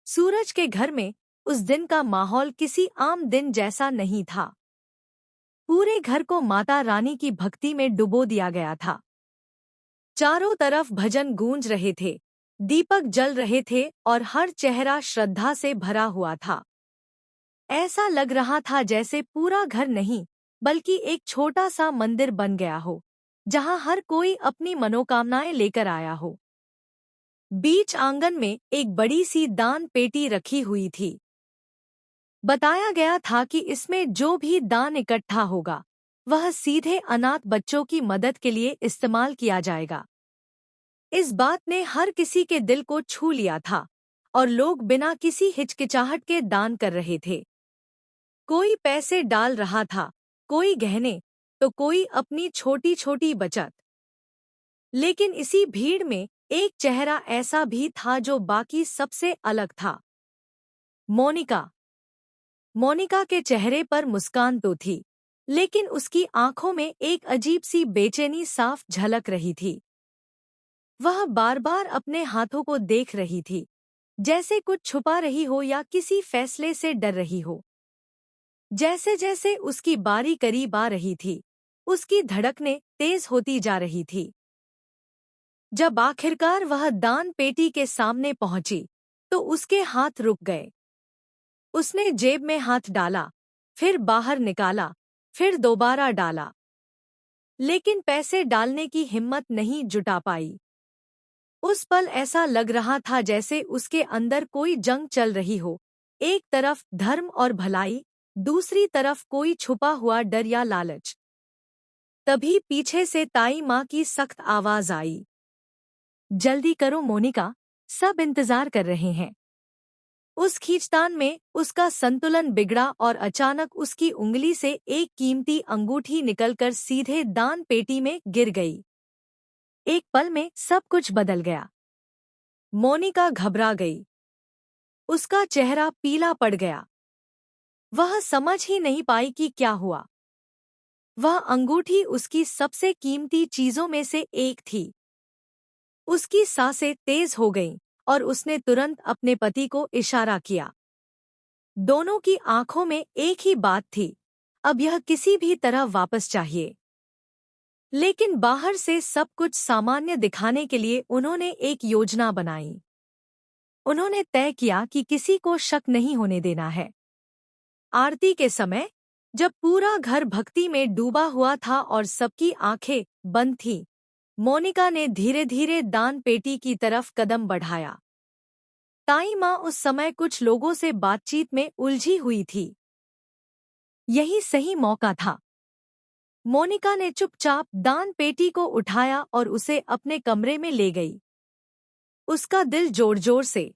सूरज के घर में उस दिन का माहौल किसी आम दिन जैसा नहीं था। पूरे घर को माता रानी की भक्ति में डुबो दिया गया था। चारों तरफ भजन गूंज रहे थे, दीपक जल रहे थे और हर चेहरा श्रद्धा से भरा हुआ था। ऐसा लग रहा था जैसे पूरा घर नहीं, बल्कि एक छोटा सा मंदिर बन गया हो, जहां हर कोई अपनी मनोकामनाएं लेकर आया हो। बीच आंगन में एक बड़ी सी दान पेटी रखी हुई थी। बताया गया था कि इसमें जो भी दान इकट्ठा होगा, वह सीधे अनाथ बच्चों की मदद के लिए इस्तेमाल किया जाएगा। इस बात ने हर किसी के दिल को छू लिया था और लोग बिना किसी हिचकिचाहट के दान कर रहे थे। कोई पैसे डाल रहा था, कोई गहने, तो कोई अपनी छोटी छोटी बचत। लेकिन इसी भीड़ में एक चेहरा ऐसा भी था जो बाकी सबसे अलग था। मोनिका। मोनिका के चेहरे पर मुस्कान तो थी, लेकिन उसकी आंखों में एक अजीब सी बेचैनी साफ झलक रही थी। वह बार बार अपने हाथों को देख रही थी, जैसे कुछ छुपा रही हो या किसी फैसले से डर रही हो। जैसे जैसे उसकी बारी करीब आ रही थी, उसकी धड़कनें तेज होती जा रही थी। जब आखिरकार वह दान पेटी के सामने पहुंची, तो उसके हाथ रुक गए। उसने जेब में हाथ डाला, फिर बाहर निकाला, फिर दोबारा डाला, लेकिन पैसे डालने की हिम्मत नहीं जुटा पाई। उस पल ऐसा लग रहा था जैसे उसके अंदर कोई जंग चल रही हो, एक तरफ धर्म और भलाई, दूसरी तरफ कोई छुपा हुआ डर या लालच। तभी पीछे से ताई माँ की सख्त आवाज आई, जल्दी करो मोनिका, सब इंतजार कर रहे हैं। उस खींचतान में उसका संतुलन बिगड़ा और अचानक उसकी उंगली से एक कीमती अंगूठी निकलकर सीधे दान पेटी में गिर गई। एक पल में सब कुछ बदल गया। मोनिका घबरा गई। उसका चेहरा पीला पड़ गया। वह समझ ही नहीं पाई कि क्या हुआ। वह अंगूठी उसकी सबसे कीमती चीजों में से एक थी। उसकी सांसें तेज हो गईं और उसने तुरंत अपने पति को इशारा किया। दोनों की आंखों में एक ही बात थी, अब यह किसी भी तरह वापस चाहिए। लेकिन बाहर से सब कुछ सामान्य दिखाने के लिए उन्होंने एक योजना बनाई। उन्होंने तय किया कि किसी को शक नहीं होने देना है। आरती के समय, जब पूरा घर भक्ति में डूबा हुआ था और सबकी आंखें बंद थीं, मोनिका ने धीरे धीरे दान पेटी की तरफ कदम बढ़ाया। ताई माँ उस समय कुछ लोगों से बातचीत में उलझी हुई थी। यही सही मौका था। मोनिका ने चुपचाप दान पेटी को उठाया और उसे अपने कमरे में ले गई। उसका दिल जोर जोर से